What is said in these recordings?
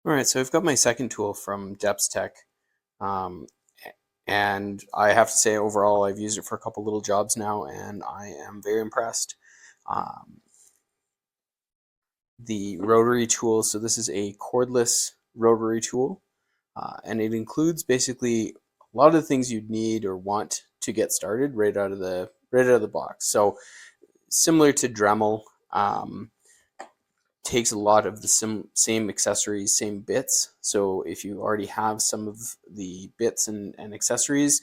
All right, so I've got my second tool from Depstech, um, and I have to say overall I've used it for a couple little jobs now, and I am very impressed. Um, the rotary tool, so this is a cordless rotary tool, and it includes basically a lot of the things you'd need or want to get started right out of the box. So similar to Dremel. Takes a lot of the same accessories, same bits. So if you already have some of the bits and accessories,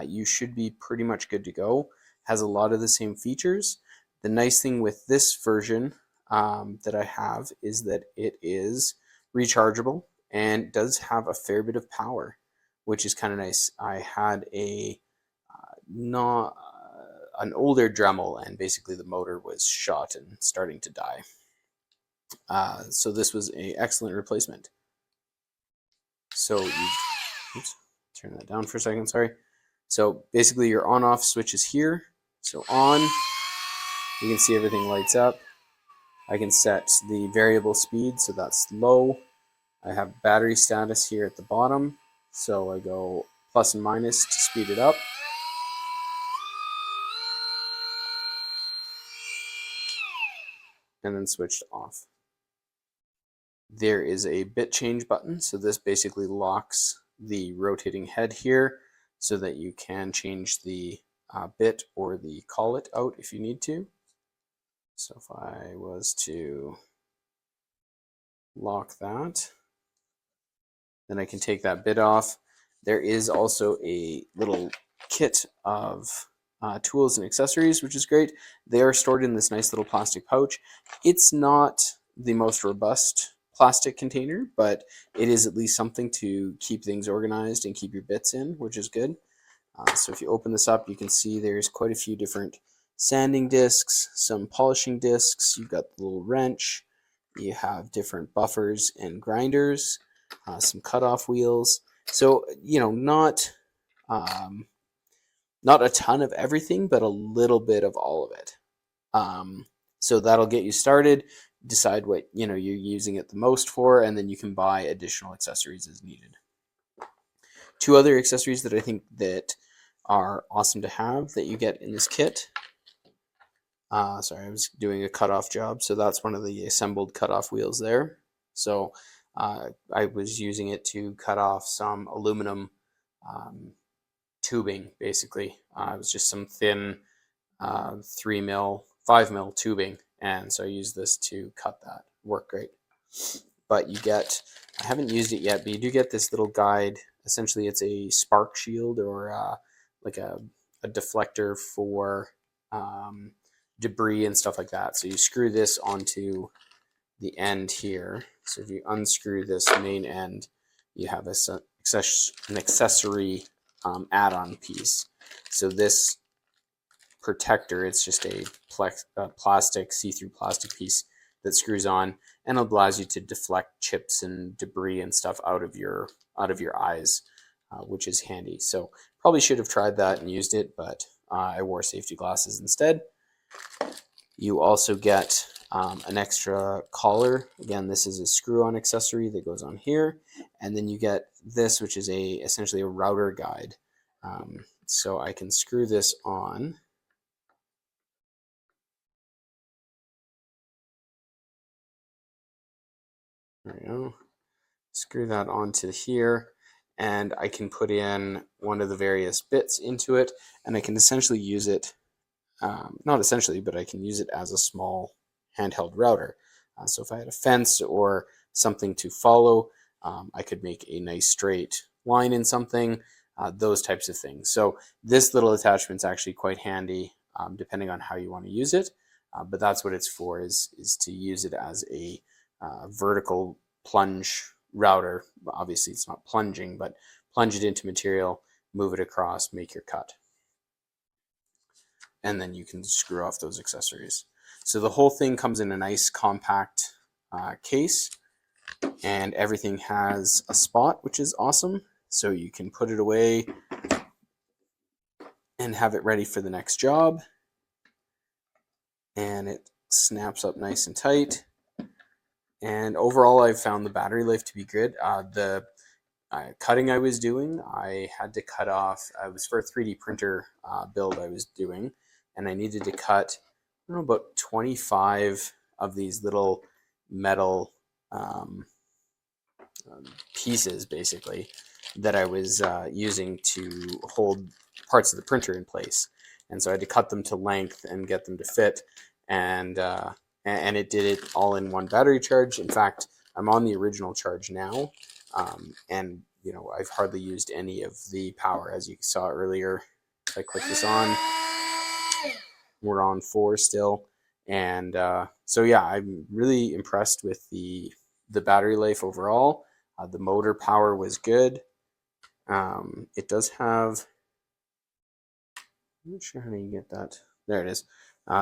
you should be pretty much good to go. Has a lot of the same features. The nice thing with this version that I have is that it is rechargeable and does have a fair bit of power, which is kind of nice. I had not an older Dremel, and basically the motor was shot and starting to die. So this was an excellent replacement. So oops, turn that down for a second, sorry. So basically your on-off switch is here. So on, you can see everything lights up. I can set the variable speed, so that's low. I have battery status here at the bottom. So I go plus and minus to speed it up. And then switch to off. There is a bit change button, so this basically locks the rotating head here so that you can change the bit or the collet out if you need to. So if I was to lock that, then I can take that bit off. There is also a little kit of tools and accessories, which is great. They are stored in this nice little plastic pouch. It's not the most robust plastic container, but it is at least something to keep things organized and keep your bits in, which is good. So if you open this up, you can see there's quite a few different sanding discs, some polishing discs, you've got the little wrench, you have different buffers and grinders, some cutoff wheels. So, you know, not a ton of everything, but a little bit of all of it. So that'll get you started. Decide what you're using it the most for, and then you can buy additional accessories as needed. Two other accessories that I think that are awesome to have that you get in this kit. Sorry, I was doing a cutoff job, so that's one of the assembled cutoff wheels there. So I was using it to cut off some aluminum tubing, basically. It was just some thin 3 mil, 5 mil tubing, and so I used this to cut that. Worked great. But you get, I haven't used it yet, but you do get this little guide. Essentially, it's a spark shield or like a deflector for debris and stuff like that. So you screw this onto the end here. So if you unscrew this main end, you have an accessory add-on piece. So this protector, it's just a plastic, see-through plastic piece that screws on and allows you to deflect chips and debris and stuff out of your eyes, which is handy. So probably should have tried that and used it, but I wore safety glasses instead. You also get an extra collar. Again, this is a screw-on accessory that goes on here, and then you get this, which is essentially a router guide. So I can screw this on. There we go. Screw that onto here, and I can put in one of the various bits into it, and I can essentially use it, not essentially, but I can use it as a small handheld router. So if I had a fence or something to follow, I could make a nice straight line in something, those types of things. So this little attachment's actually quite handy, depending on how you want to use it, but that's what it's for, is to use it as a vertical plunge router. Obviously it's not plunging, but plunge it into material, move it across, make your cut. And then you can screw off those accessories. So the whole thing comes in a nice compact case, and everything has a spot, which is awesome. So you can put it away and have it ready for the next job. And it snaps up nice and tight. And overall, I found the battery life to be good. The cutting I was doing, I had to cut off, it was for a 3D printer build I was doing, and I needed to cut, I don't know, about 25 of these little metal pieces, basically, that I was using to hold parts of the printer in place. And so I had to cut them to length and get them to fit, and it did it all in one battery charge. In fact, I'm on the original charge now, and you know, I've hardly used any of the power, as you saw earlier. If I click this on, we're on 4 still, and so yeah, I'm really impressed with the battery life overall. The motor power was good. It does have, I'm not sure how you get that. There it is.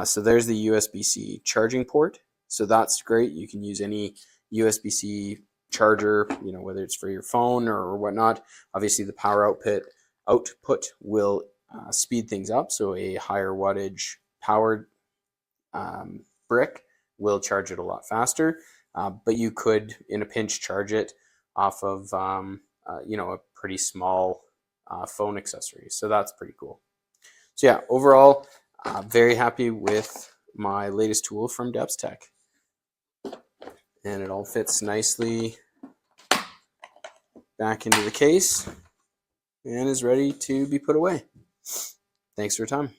So there's the USB-C charging port. So that's great. You can use any USB-C charger, you know, whether it's for your phone or whatnot. Obviously, the power output will speed things up. So a higher wattage powered brick will charge it a lot faster. But you could, in a pinch, charge it off of you know, a pretty small phone accessory. So that's pretty cool. So yeah, overall, very happy with my latest tool from Depstech. And it all fits nicely back into the case and is ready to be put away. Thanks for your time.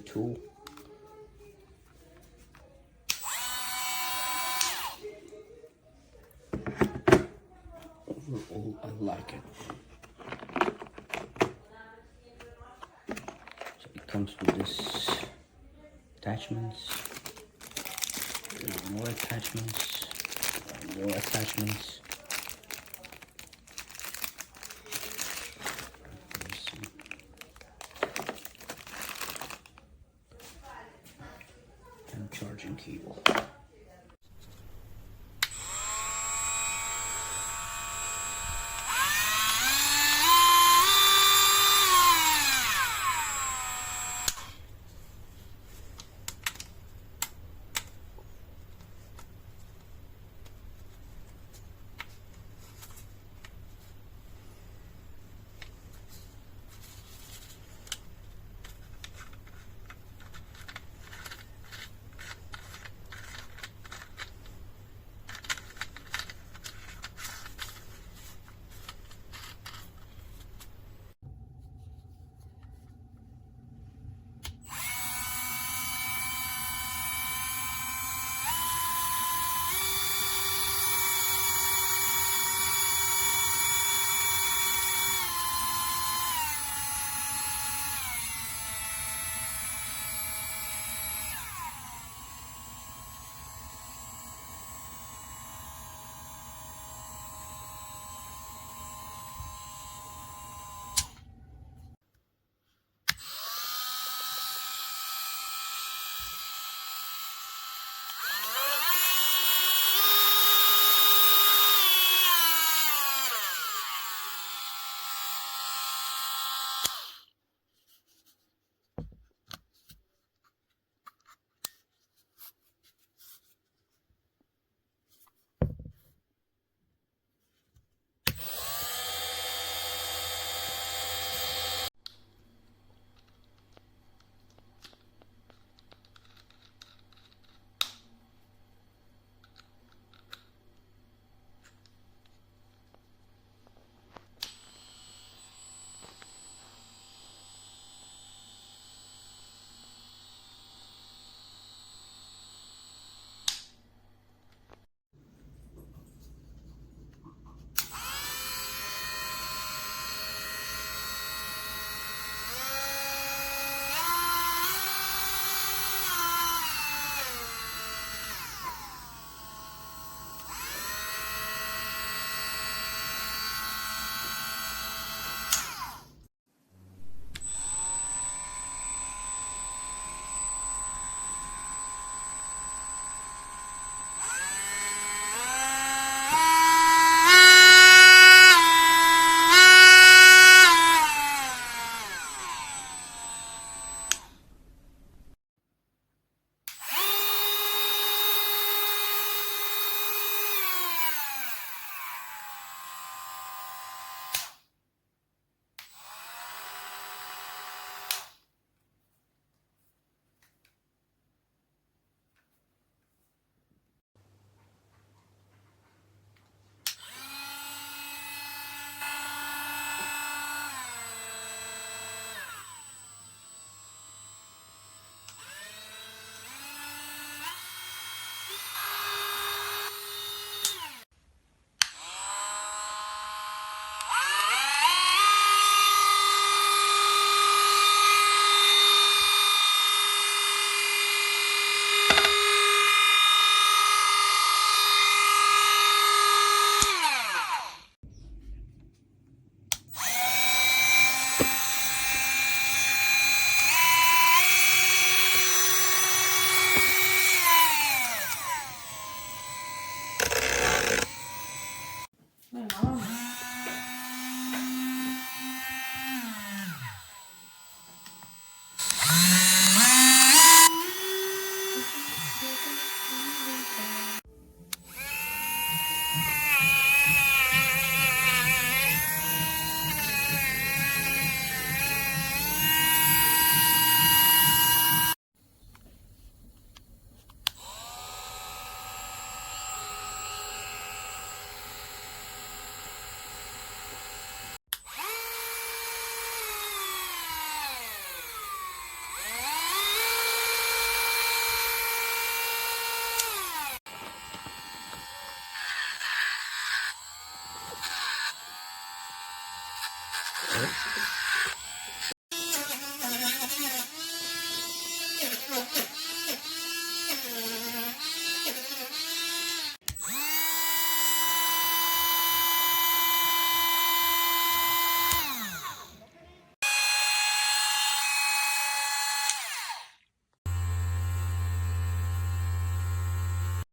tool. Overall, I like it. So it comes with this attachments, more attachments, more attachments. And charging cable.